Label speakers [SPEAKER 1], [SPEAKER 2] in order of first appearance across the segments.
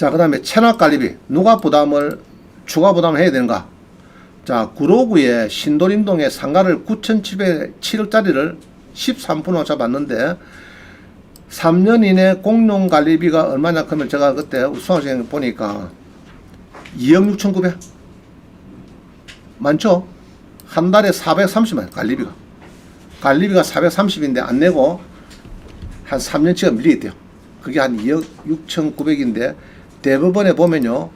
[SPEAKER 1] 자, 그 다음에 체납관리비. 누가 추가 부담을 해야 되는가? 자, 구로구에 신도림동에 상가를 9,707억짜리를 13% 잡았는데 3년 이내 공용관리비가 얼마냐 하면 제가 그때 수강생 보니까 2억 6,900. 많죠? 한 달에 430만 관리비가. 관리비가 430인데 안 내고 한 3년치가 밀리겠대요. 그게 한 2억 6,900인데 대법원에 보면요,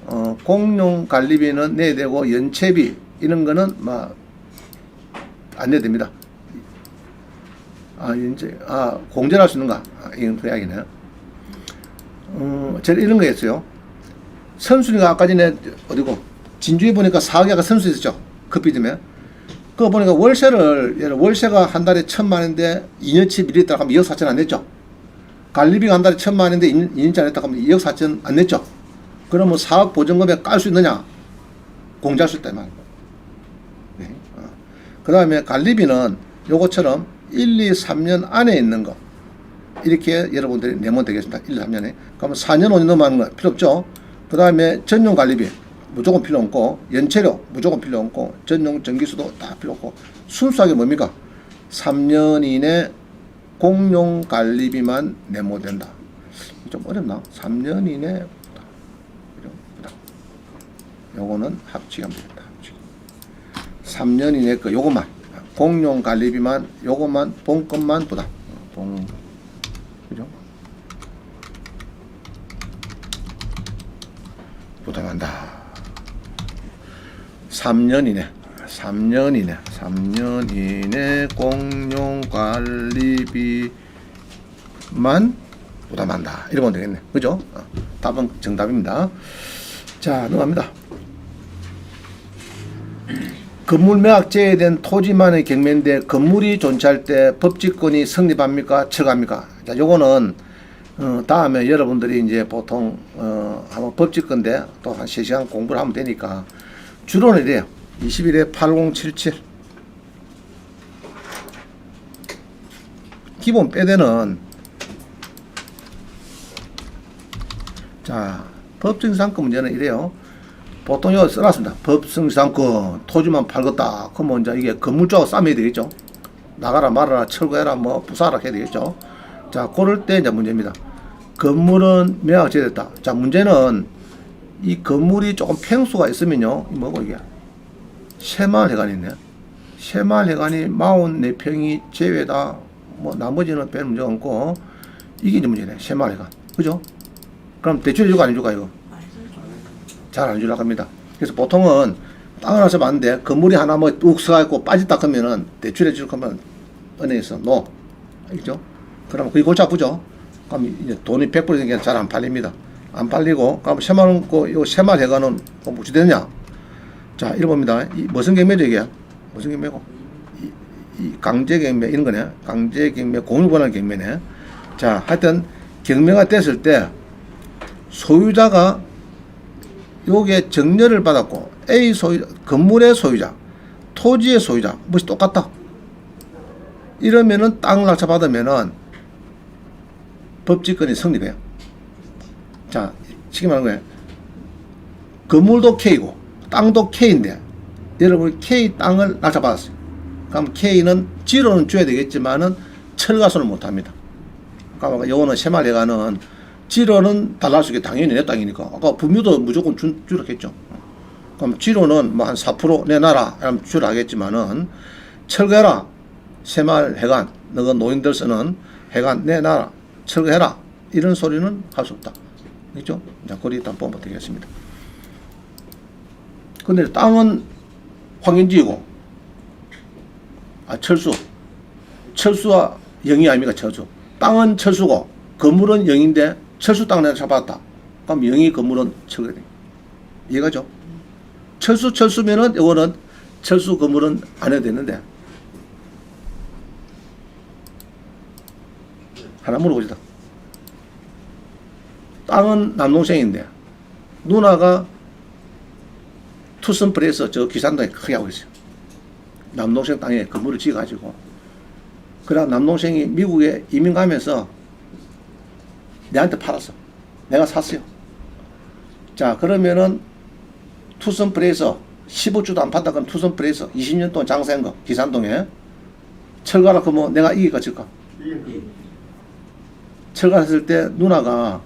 [SPEAKER 1] 공용관리비는 내야 되고 연체비 이런 거는 안 내야 됩니다. 공제할 수 있는가? 이건 그 이야기네. 제가 이런 거 했어요. 선순위가 아까 전에 어디고 진주에 보니까 4억이 아까 선수 있었죠. 커피 때문에. 그거 보니까 월세가 한 달에 1,000만원인데 2년치 밀렸다고 하면 2억 4천 안 냈죠. 관리비가 한 달에 1,000만원인데 2년치 안 냈다고 하면 2억 4천 안 냈죠. 그러면 4억 보증금액 깔 수 있느냐? 공제할 수 있다 이 말이에요. 네. 그 다음에 관리비는 요거처럼 1, 2, 3년 안에 있는 거 이렇게 여러분들이 내면 되겠습니다. 1, 2, 3년에. 그러면 4년, 5년 넘어가는 거 필요 없죠. 그 다음에 전용 관리비 무조건 필요 없고, 연체료 무조건 필요 없고, 전용 전기수도 다 필요 없고, 순수하게 뭡니까? 3년 이내 공용 관리비만 내면 된다. 좀 어렵나? 3년 이내 요거는 합치면 되겠다. 3년 이내 거 요것만 공용 관리비만 요것만 본금만 부담. 그죠? 부담한다. 3년 이내 공용 관리비만 부담한다. 이러면 되겠네. 그죠? 답은 정답입니다. 자, 넘어갑니다. 건물 매각제에 대한 토지만의 경매인데 건물이 존재할 때 법직권이 성립합니까? 철거합니까? 자, 요거는 다음에 여러분들이 이제 보통 한번 법직권인데 또 한 3시간 공부를 하면 되니까 주로는 이래요. 21에 8077 기본 빼대는 자, 법정상권 문제는 이래요. 보통 이거 써놨습니다. 법정상권 토지만 팔겠다. 그러면 이제 이게 건물주하고 싸매야 되겠죠. 나가라 말아라 철거해라 뭐 부사라 해야 되겠죠. 자, 그럴 때 이제 문제입니다. 건물은 매각제됐다. 자, 문제는 이 건물이 조금 평수가 있으면요. 뭐고 이게 새마을회관이 있네. 새마을회관이 44평이 제외다. 뭐 나머지는 별 문제가 없고 이게 이제 문제네. 새마을회관. 그죠? 그럼 대출 해줄까 안 해줄까 이거? 잘 안 주려고 합니다. 그래서 보통은 땅을 하나 봤는데 건물이 하나 뭐 뚝 서가지고 빠졌다 그러면은 대출해 줄 거면 은행에서 노. 알겠죠? 그러면 그게 골치 아프죠? 그럼 이제 돈이 100% 생기면 잘 안 팔립니다. 안 팔리고, 그럼 새마을, 요 새마을회관은 무시 되느냐? 자, 이런 겁니다. 이 무슨 경매죠, 이게? 무슨 경매고? 이 강제경매, 이런 거네. 강제경매, 공유권한 경매네. 자, 하여튼, 경매가 됐을 때, 소유자가 요게 정렬을 받았고, A 소유자, 건물의 소유자, 토지의 소유자, 무엇이 똑같다. 이러면은 땅을 낙찰받으면은 법직권이 성립해요. 자, 쉽게 말하는 거예요. 건물도 K고, 땅도 K인데, 여러분이 K 땅을 낙찰받았어요. 그럼 K는 지로는 줘야 되겠지만은 철가소는 못 합니다. 그러니까 요거는 새마을회관은 지로는 달랄 수 있게 당연히 내 땅이니까. 아까 분묘도 무조건 주라 했죠. 그럼 지로는 뭐 한 4% 내놔라. 이러면 주라 하겠지만은 철거해라. 새마을회관, 너가 노인들 쓰는 회관 내놔라. 철거해라. 이런 소리는 할 수 없다. 그죠? 자, 거리 일단 보면 되겠습니다. 근데 땅은 황인지이고, 철수와 영이 아닙니까, 철수. 땅은 철수고, 건물은 영인데, 철수 땅을 내가 잡았다. 그럼 영이 건물은 철거돼. 이해가죠? 철수면은, 이거는 철수 건물은 안 해도 되는데. 하나 물어보시다. 땅은 남동생인데 누나가 투썸 프레스 저 기산동에 크게 하고 있어요. 남동생 땅에 건물을 지어가지고 그러다 남동생이 미국에 이민 가면서 내한테 팔았어. 내가 샀어요. 자, 그러면은 투썸 프레서 15주도 안 판다 그럼 투썸 프레서 20년 동안 장사한 거 기산동에 철거라 그러면 내가 이길까 질까? 철거했을 때 누나가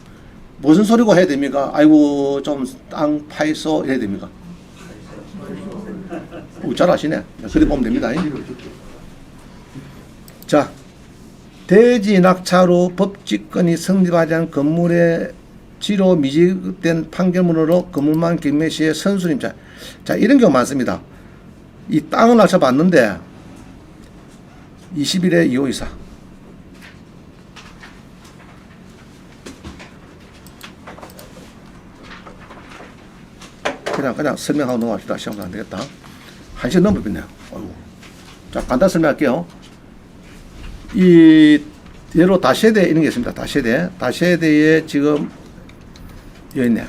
[SPEAKER 1] 무슨 소리고 해야 됩니까? 아이고 좀 땅 파이소 해야 됩니까? 잘 아시네. 그래 보면 됩니다. 자, 대지 낙찰로 법직권이 성립하지 않은 건물의 지로 미지된 판결문으로 건물만 경매 시에 선수님자. 자, 이런 경우 많습니다. 이 땅을 낙찰 받는데 20일에 2호24 그냥 설명하고 넘어갑시다. 시간도 안 되겠다. 1시간 넘어버렸네요. 자, 간단히 설명할게요. 이 예로 다세대 이런 게 있습니다. 다세대에 지금 여기 있네.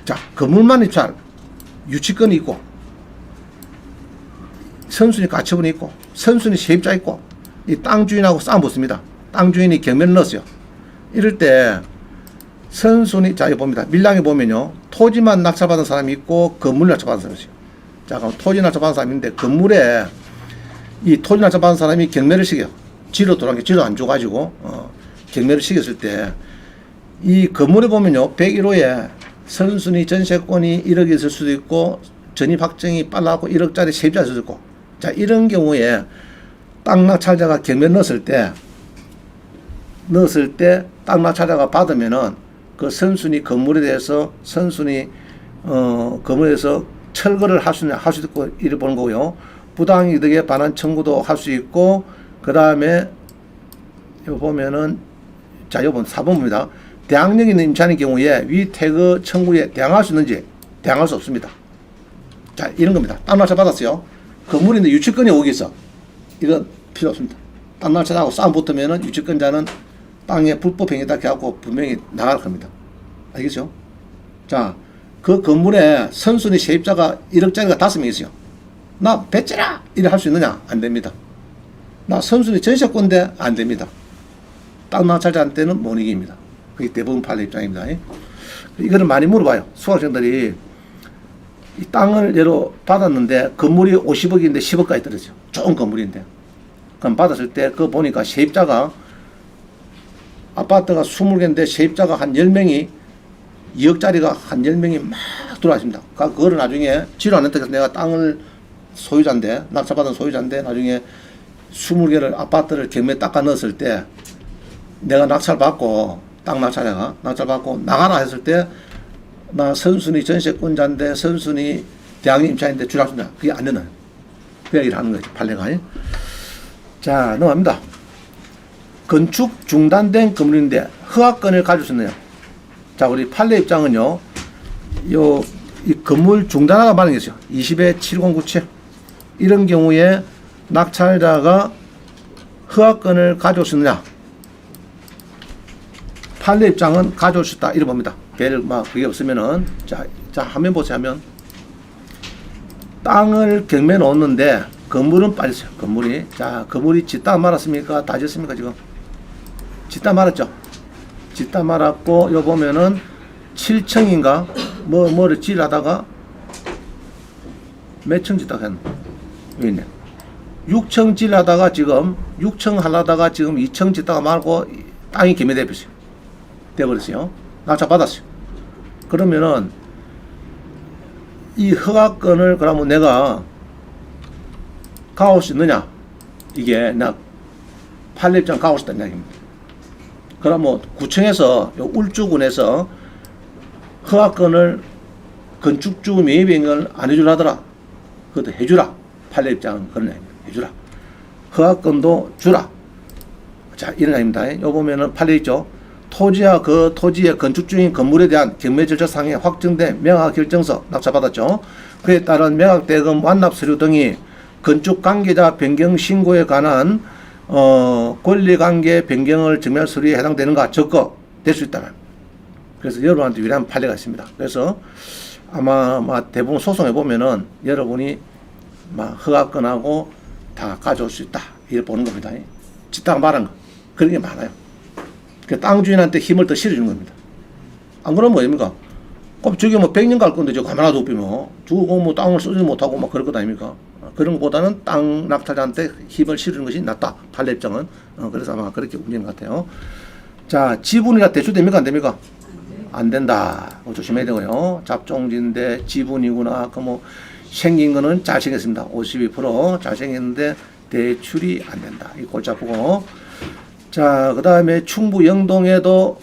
[SPEAKER 1] 자, 건물만 입찰 유치권이 있고 선순위 가처분이 있고 선순위 세입자 있고 이 땅 주인하고 싸움 붙습니다. 땅 주인이 경매를 넣었어요. 이럴 때 선순위, 자, 여기 봅니다. 밀량에 보면요. 토지만 낙찰받은 사람이 있고 건물 낙찰받은 사람이 있어요. 자, 그럼 토지 낙찰받은 사람이 있는데 건물에 이 토지 낙찰받은 사람이 경매를 시켜요. 지로 돌아간 게 지로 안 줘가지고 경매를 시켰을 때 이 건물에 보면요. 101호에 선순위 전세권이 1억이 있을 수도 있고 전입 확정이 빨라고 1억짜리 세입자 있을 수도 있고 자, 이런 경우에 땅 낙찰자가 경매 넣었을 때 땅 낙찰자가 받으면은 그 선순위 건물에 대해서 선순위 건물에 대해서 철거를 할 수 있고 이래 보는 거고요. 부당이득에 반환 청구도 할 수 있고 그 다음에 요 보면은 자, 요번 4번입니다. 대항력 있는 임차인의 경우에 위 태거 청구에 대항할 수 있는지 대항할 수 없습니다. 자, 이런 겁니다. 땅 낙찰 받았어요. 건물인데 유치권이 오겠어. 이건 필요 없습니다. 땅 낙찰하고 싸움 붙으면은 유치권자는 땅에 불법 행위다 해갖고 분명히 나갈 겁니다. 알겠죠? 자, 그 건물에 선순위 세입자가 1억짜리가 5명 있어요. 나 배째라! 이래 할 수 있느냐? 안 됩니다. 나 선순위 전세권인데 안 됩니다. 땅 낙찰자한테는 못 이깁니다. 그게 대부분 판례 입장입니다. 이거는 많이 물어봐요. 수학생들이 이 땅을 예로 받았는데 건물이 50억인데 10억까지 떨어져요. 좋은 건물인데. 그럼 받았을 때 그거 보니까 세입자가 아파트가 20개인데 세입자가 한 10명이 2억짜리가 한 10명이 막 들어왔습니다. 그거를 나중에 지로 안 했다 해서 내가 땅을 소유자인데 낙찰받은 소유자인데 나중에 20개를 아파트를 경매에 닦아 넣었을 때 내가 낙찰받고 땅 낙찰자가 낙찰받고 나가라 했을 때 나 선순위 전세권자인데 선순위 대항력 임차인데 주락습니다. 그게 안 되나요? 그 얘기를 하는 거죠. 판례가. 자, 넘어갑니다. 건축 중단된 건물인데 허가권을 가질 수 있느냐? 자, 우리 판례 입장은요. 이 건물 중단화가 말하는 게 있어요. 20에 7097. 이런 경우에 낙찰자가 허가권을 가져올 수 있느냐? 판례 입장은 가져올 수 있다. 이래 봅니다. 배를 막 그게 없으면은 자, 화면 보세요. 하면 땅을 경매에 놓았는데 건물은 빠졌어요. 건물이. 자, 건물이 짓다 말았습니까? 다 짓습니까? 지금? 짓다 말았죠? 짓다 말았고, 요 보면은 7층인가? 뭐를 지으려다가 몇 층 짓다가 했노? 여기 있네. 6층 지으려다가 지금, 6층 하려다가 지금 2층 짓다가 말고 땅이 되버렸어요. 낙찰 받았어요. 그러면은 이 허가권을 그러면 내가 가올 수 있느냐? 이게 나 판례 입장 가올 수 있다는 이야기입니다. 그러면 구청에서 울주군에서 허가권을 건축주 매입행위를 안 해주라 하더라. 그것도 해주라. 판례 입장은 그런 이야기입니다. 해주라. 허가권도 주라. 자, 이런 이야기입니다. 요 보면은 판례 있죠. 토지와 그 토지의 건축 중인 건물에 대한 경매 절차상에 확정된 명확 결정서 낙찰받았죠. 그에 따른 매각 대금 완납 서류 등이 건축 관계자 변경 신고에 관한 권리관계 변경을 증명할 서류에 해당되는가 적거될 수 있다. 그래서 여러분한테 유리한 판례가 있습니다. 그래서 아마 대부분 소송해 보면은 여러분이 허가권하고 다 가져올 수 있다. 이렇게 보는 겁니다. 짓다가 말한 거. 그런 게 많아요. 땅 주인한테 힘을 더 실어주는 겁니다. 안 그러면 뭐입니까? 그럼 저게 뭐 100년 갈 건데 저 가만 놔두면 주고 뭐 땅을 쓰지 못하고 막 그럴 것 아닙니까? 그런 것보다는 땅 낙찰자한테 힘을 실으는 것이 낫다. 판례입장은. 그래서 아마 그렇게 움직이는 것 같아요. 자, 지분이라 대출됩니까? 안 됩니까? 안 된다. 조심해야 되고요. 잡종지인데 지분이구나. 그 뭐 생긴 거는 잘생겼습니다. 52% 잘생겼는데 대출이 안 된다. 이 골치 아프고. 자, 그 다음에 충북 영동에도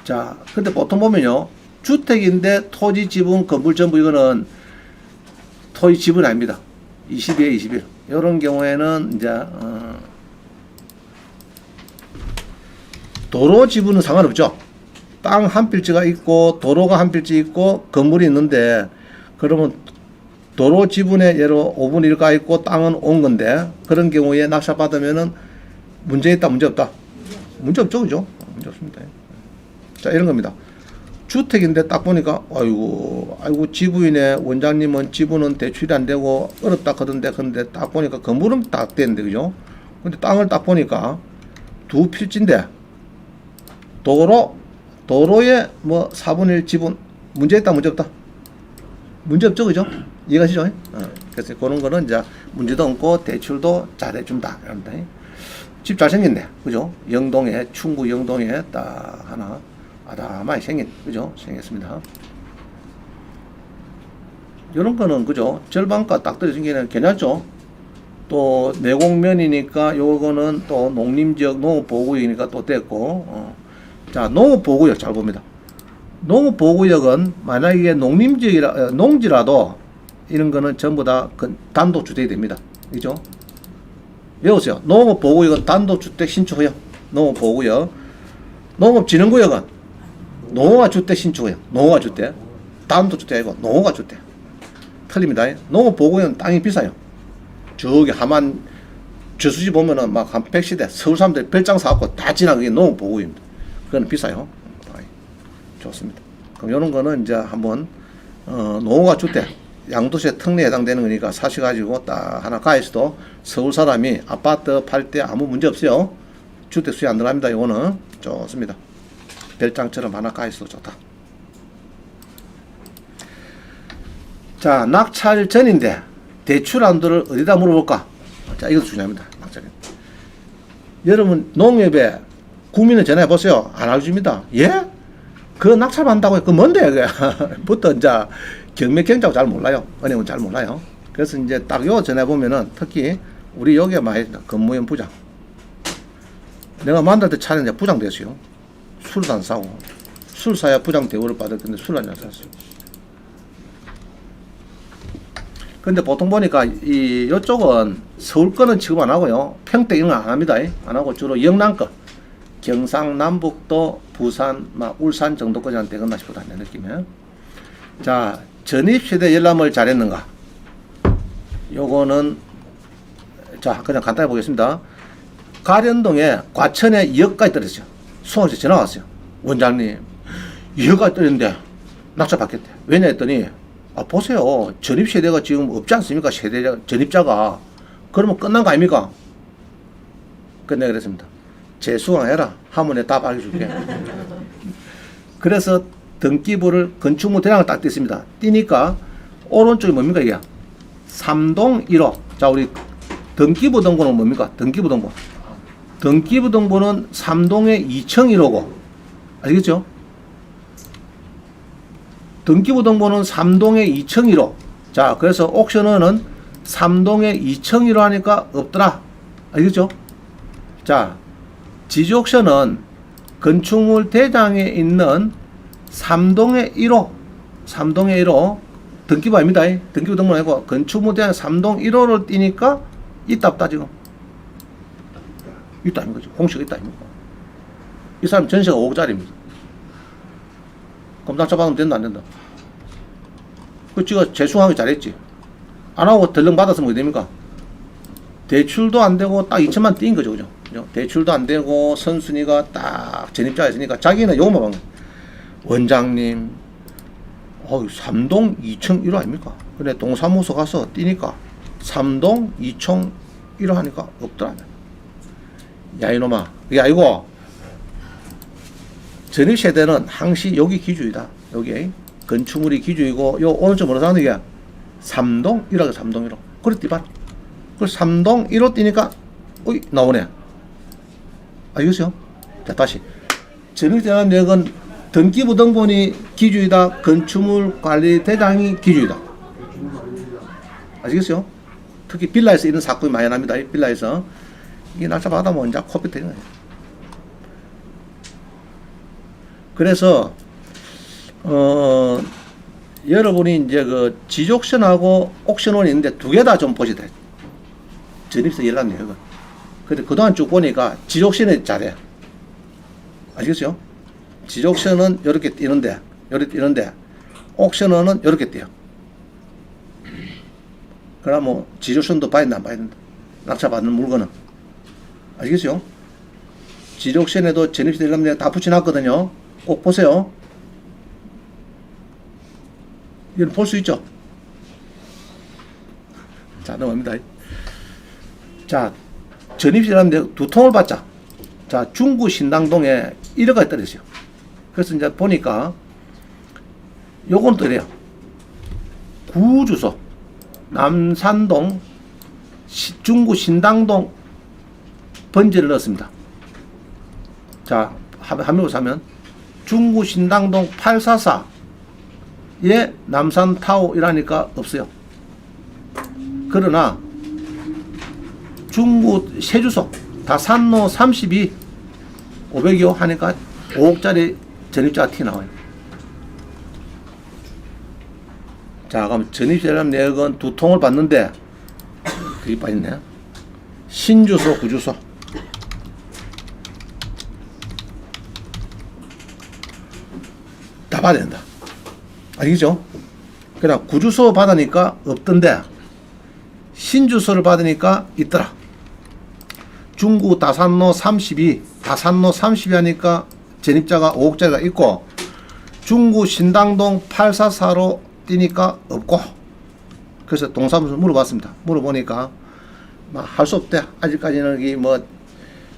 [SPEAKER 1] 자, 근데 보통 보면요. 주택인데 토지 지분 건물 전부 이거는 토지 지분 아닙니다. 20에 21. 이런 경우에는 이제 도로 지분은 상관없죠. 땅 한 필지가 있고 도로가 한 필지 있고 건물이 있는데 그러면 도로 지분에 예로 5분의 1가 있고 땅은 온 건데 그런 경우에 낙찰 받으면은 문제 있다 문제 없다. 문제 없죠, 그죠? 문제 없습니다. 자, 이런 겁니다. 주택인데 딱 보니까 아이고 지부인의 원장님은 지분은 대출이 안 되고 어렵다 그러던데 근데 딱 보니까 건물은 딱 되는데 그죠? 근데 땅을 딱 보니까 두 필지인데 도로에 뭐 4분의 1 지분 문제 있다 문제 없다? 문제 없죠, 그죠? 이해가시죠? 그래서 그런 거는 이제 문제도 없고 대출도 잘해준다 이런다. 집 잘생겼네, 그죠? 영동에 충북 영동에 딱 하나 아담하게 생긴, 그죠? 생겼습니다. 이런 거는, 그죠? 절반가 딱 떨어진 게 괜찮죠? 또, 내곡면이니까 요거는 또 농림지역 농업보호구역이니까 또 됐고, 자, 농업보호구역 잘 봅니다. 농업보호구역은 만약에 농지라도 이런 거는 전부 다 단독주택이 됩니다. 그죠? 외우세요. 농업보호구역은 단독주택 신축구역, 농업보호구역. 농업진흥구역은 농어주택 신축구역, 농어주택. 단독주택 아니고 농어주택. 틀립니다. 농업보호구역은 땅이 비싸요. 저기 하만 저수지 보면은 막 한 100시대 서울 사람들이 별장 사갖고 다 지나가는 게 농업보호구역입니다. 그건 비싸요. 좋습니다. 그럼 이런 거는 이제 한번 농어가 주택 양도세 특례에 해당되는 거니까 사셔가지고 딱 하나 가있어도 서울 사람이 아파트 팔 때 아무 문제 없어요. 주택 수익 안 들어갑니다. 이거는 좋습니다. 별장처럼 하나 가있어도 좋다. 자, 낙찰 전인데 대출 한도를 어디다 물어볼까? 자, 이것도 중요합니다. 낙찰. 여러분 농협에 구민을 전화해 보세요. 안 알려줍니다. 예? 그 낙찰 받는다고요? 그 뭔데 그게? 부터 이제 경매경자고 잘 몰라요. 은행은 잘 몰라요. 그래서 이제 딱 요 전해 보면은 특히 우리 여기에 많이 있다. 근무원 부장. 내가 만날 때 차는 이제 부장 됐어요. 술도 안 사고. 술 사야 부장 대우를 받을 건데 술 안 샀어요. 근데 보통 보니까 요쪽은 서울 거는 취급 안 하고요. 평택 이런 거 안 합니다. 안 하고 주로 영남 거. 경상남북도, 부산, 막 울산 정도까지는 되겠나 싶다 내 느낌에. 자, 전입세대 열람을 잘했는가? 요거는 자 그냥 간단히 보겠습니다. 가련동에 과천에 2억까지 떨어졌어요. 수원시 전화 왔어요. 원장님 2억까지 떨어졌는데 낙찰 받겠대. 왜냐 했더니 보세요. 전입세대가 지금 없지 않습니까? 전입자가. 그러면 끝난 거 아닙니까? 끝내 그랬습니다. 재수강해라. 하면 내가 다 알려줄게. 그래서 등기부를 건축물 대장을 딱 띄습니다. 띄니까 오른쪽이 뭡니까 이게? 3동 1호. 자, 우리 등기부 등본은 뭡니까? 등기부 등본. 등기부 등본은 3동에 2층 1호고. 알겠죠? 등기부 등본은 3동에 2층 1호. 자, 그래서 옥션은 3동에 2층 1호 하니까 없더라. 알겠죠? 자, 지주옥션은 건축물 대장에 있는 3동의 1호, 3동의 1호, 등기부 아닙니다. 등기부 등본 아니고 건축물 대장 3동 1호를 띄니까 있다 없다 지금? 있다 아닙니까? 공시가 있다 아닙니까? 이 사람 전세가 5억짜리입니다. 그럼 낙찰 받으면 된다 안 된다? 그 지가 재수하기 잘했지. 안 하고 덜렁 받았으면 어떻게 됩니까? 대출도 안 되고 딱 2천만 띄인 거죠, 그죠? 대출도 안 되고 선순위가 딱 전입자였으니까 자기는 요것만 본 거예요. 원장님 3동 2층 1호 아닙니까? 그래 동사무소 가서 뛰니까 3동 2층 1호 하니까 없더라. 야 이놈아 이게 아니고 전입세대는 항시 여기 기준이다. 여기 건축물이 기준이고 요 오른쪽 뭐라 하는 게 3동 1호가 3동 1호. 그래 띠봐. 그 3동 1호 띠니까 어이 나오네. 알겠어요? 자 다시 전입대란 내역은 등기부등본이 기준이다. 건축물 관리대장이 기준이다. 아시겠어요? 특히 빌라에서 이런 사건이 많이 납니다. 빌라에서 이 낙찰 받아면 이제 코피 되는 거예요. 그래서 여러분이 이제 그 지족션하고 옥션원이 있는데 두 개 다 좀 보시다. 전입세 연락 내역은. 근데 그동안 쭉 보니까 지족션이 잘해. 아시겠어요? 지족션은 이렇게 뛰는데, 옥션원은 이렇게 뛰어. 그럼 뭐 지족션도 봐야 된다, 안 봐야 된다. 낙찰 받는 물건은. 아시겠어요? 지족션에도 전입세 연락 내역 다 붙여놨거든요. 꼭 보세요. 이건 볼 수 있죠? 자, 넘어갑니다. 자, 전입시라는데 두 통을 받자. 자, 중구 신당동에 1억까지 떨어졌어요. 그래서 이제 보니까 요건 또 이래요. 구주소, 남산동, 중구 신당동 번지를 넣었습니다. 자, 한명으로 사면 중구 신당동 844에 남산타워 이라니까 없어요. 그러나 중구 세주소 다산로 32 500여 하니까 5억짜리 전입자가 티 나와요. 자, 그럼 전입자람 내역은 두 통을 받는데 그게 빠졌네. 신주소, 구주소. 다 받아야 된다. 알겠죠? 그냥 구주소 받으니까 없던데 신주소를 받으니까 있더라. 중구 다산로 32 하니까 전입자가 5억짜리가 있고 중구 신당동 844로 뛰니까 없고 그래서 동사무소 물어봤습니다. 물어보니까 할 수 없대. 아직까지는 이 뭐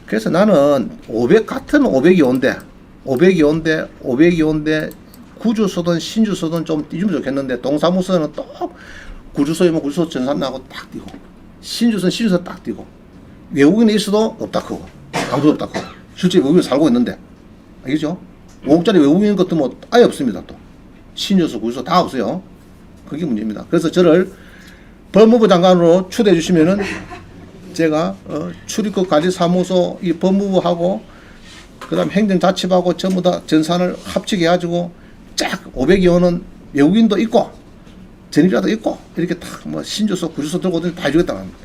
[SPEAKER 1] 그래서 나는 500 같은 500이 온대 구주소든 신주소든 좀 띄주면 좋겠는데 동사무소는 또 구주소이면 구주소 전산나고 딱 띄고 신주소는 신주소 딱 띄고 외국인이 있어도 없다 크고 아무도 없다 크고 실제 외국인 살고 있는데 알겠죠? 5억짜리 외국인 것도 뭐 아예 없습니다. 또 신주소 구주소 다 없어요. 그게 문제입니다. 그래서 저를 법무부 장관으로 초대해 주시면은 제가 출입국 관리사무소 이 법무부하고 그다음 행정자치부하고 전부 다 전산을 합치게 해가지고 쫙 500여 원은 외국인도 있고 전입자도 있고 이렇게 딱 뭐 신주소 구주소 들고 다 해주겠다는 겁니다.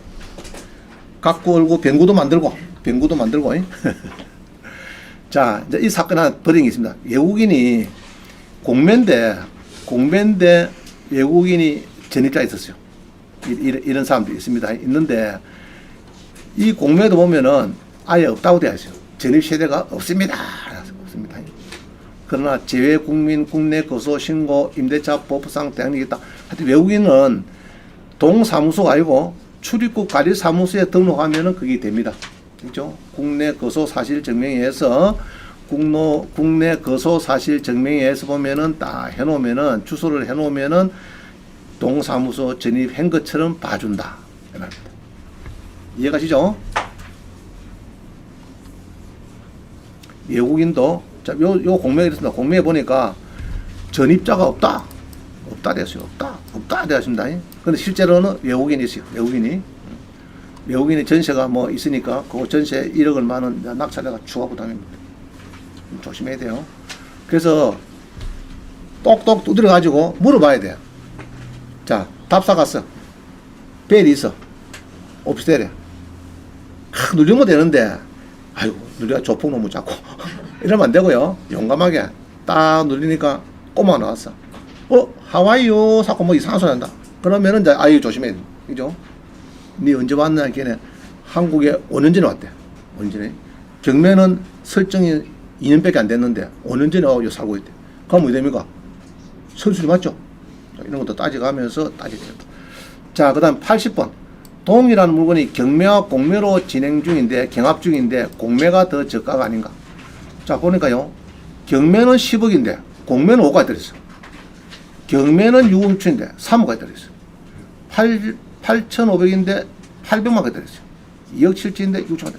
[SPEAKER 1] 갖고 얼고 병구도 만들고 자 이제 이 사건 하나 벌인 게 있습니다. 외국인이 공매인데 외국인이 전입자 있었어요. 이런 사람들이 있는데 이 공매도 보면은 아예 없다고 되어 있어요. 전입 세대가 없습니다. 그러나 재외국민 국내 거소 신고 임대차 법상 대항력이 있다. 하여튼 외국인은 동사무소가 아니고 출입국 관리사무소에 등록하면은 그게 됩니다. 그죠? 국내 거소 사실 증명에 의해서 국내 거소 사실 증명에 의해서 보면은 딱 해놓으면은 주소를 해놓으면은 동사무소 전입한 것처럼 봐준다. 이해가시죠? 외국인도 자, 요 공매가 있습니다. 공매에 보니까 전입자가 없다 되었어요. 없다 되었습니다. 근데 실제로는 외국인이 있어요. 외국인이 전세가 뭐 있으니까 그 전세 1억 얼마는 낙찰자가 추가 부담입니다. 조심해야 돼요. 그래서 똑똑 두드려 가지고 물어봐야 돼요. 자, 답사 갔어. 벨이 있어. 오피스텔에. 누르면 되는데 아이고 누리가 조폭 너무 작고 이러면 안 되고요. 용감하게 딱 누리니까 꼬마 나왔어. 하와이요 사고 뭐 이상한 소리 한다. 그러면은 이제 아유 조심해야 돼. 그죠? 니 언제 왔나 걔네 한국에 5년 전에 왔대. 5년 전에. 경매는 설정이 2년밖에 안 됐는데 5년 전에 와서 살고 있대. 그럼 뭐 됩니까? 선수리 맞죠? 이런 것도 따져가면서 따져야 됩니다. 자, 그 다음 80번. 동이라는 물건이 경매와 공매로 진행 중인데 경합 중인데 공매가 더 저가가 아닌가. 자, 보니까요. 경매는 10억인데 공매는 5억까지 들었어. 경매는 6억 6천인데 3억까지 떨어졌어요. 8,500인데 800만까지 떨어졌어요. 2억 7천인데 6천만.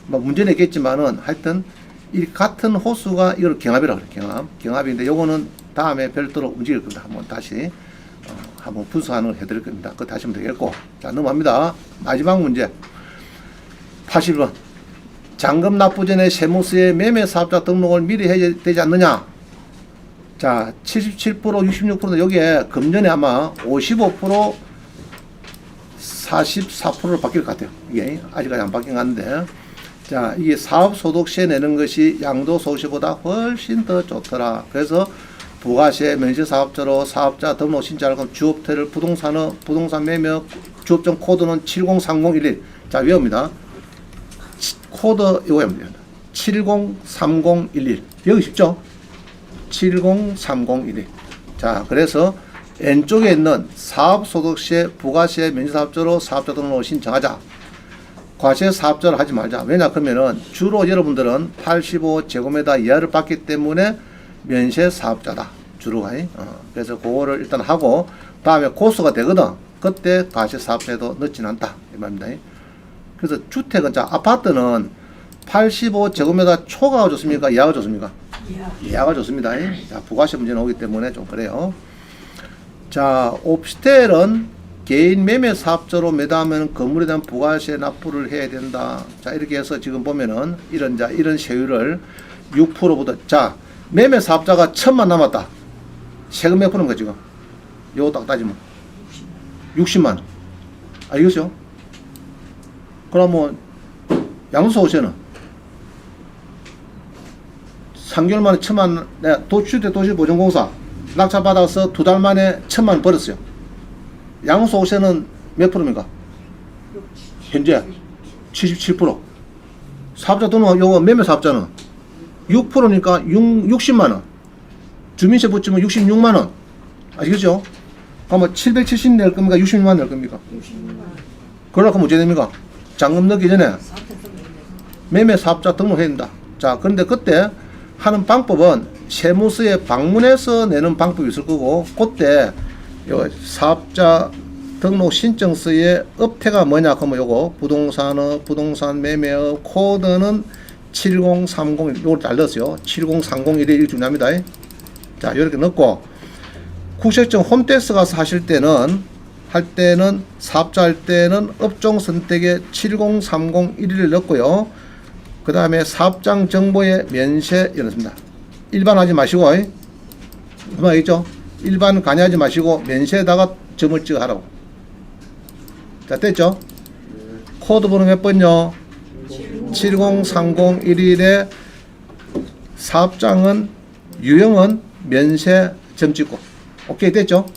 [SPEAKER 1] 뭐 문제는 있겠지만은 하여튼 이 같은 호수가 이걸 경합이라고 그래요. 경합인데 요거는 다음에 별도로 움직일 겁니다. 한번 다시 한번 분석하는 걸 해드릴 겁니다. 그거 다시 하면 되겠고. 자, 넘어갑니다. 마지막 문제. 81번. 잔금 납부 전에 세무서에 매매 사업자 등록을 미리 해야 되지 않느냐? 자, 77%, 66%인데 여기에 금년에 아마 55%, 44%로 바뀔 것 같아요. 이게 아직까지 안 바뀐 것 같은데. 자, 이게 사업소득세 내는 것이 양도소득세보다 훨씬 더 좋더라. 그래서 부가세 면세사업자로 사업자 등록 신청할 거면 주업태를 부동산 매매 주업증 코드는 703011. 자, 외웁니다. 코드 이거 외웁니다. 703011. 여기 쉽죠? 703011. 자, 그래서 왼쪽에 있는 사업소득세 부가세 면세사업자로 사업자 등록을 신청하자. 과세 사업자를 하지 말자. 왜냐 그러면은 주로 여러분들은 85제곱미터 이하를 받기 때문에 면세 사업자다. 주로가. 그래서 그거를 일단 하고 다음에 고수가 되거든. 그때 과세 사업자에도 넣지는 않다. 이 말입니다. 그래서 주택은 자 아파트는 85제곱미터 초과가 좋습니까? 이하가 좋습니까? 이하가 좋습니다. 자, 부가세 문제는 오기 때문에 좀 그래요. 자, 오피스텔은 개인 매매 사업자로 매도하면 건물에 대한 부가세 납부를 해야 된다. 자, 이렇게 해서 지금 보면은 이런 세율을 6%보다. 자, 매매 사업자가 1,000만 남았다. 세금 몇 프로인가 지금? 요거 딱 따지면 60만. 알겠죠? 그러면 양도소득세는 3개월 만에 1,000만. 내가 도시보전공사 낙찰 받아서 2달 만에 1,000만 벌었어요. 양도소득세는 몇 프로입니까? 현재 77%. 사업자 등록 요거 매매 사업자는 6%니까 60만 원. 주민세 붙이면 66만 원. 아시겠죠? 그러면 770 낼 겁니까? 66만 원 낼 겁니까? 66만. 그러려고 하면 어떻게 됩니까? 잔금 넣기 전에 매매 사업자 등록해야 된다. 자, 그런데 그때 하는 방법은 세무서에 방문해서 내는 방법이 있을 거고, 그때 요 사업자 등록 신청서의 업태가 뭐냐 그러면 요거 부동산업, 부동산 매매업 코드는 7030 요걸 잘 넣었어요. 7030 이렇게 중요합니다. 자, 이렇게 넣고 국세청 홈택스 가서 하실 때는 사업자 할 때는 업종 선택에 70301을 넣고요. 그 다음에 사업장 정보의 면세 이렇습니다. 일반 하지 마시고, 그만 있죠? 일반 관여하지 마시고 면세에다가 점을 찍어 하라고. 자, 됐죠? 코드 번호 몇 번요? 70301에 사업장은 유형은 면세 점 찍고. 오케이, 됐죠?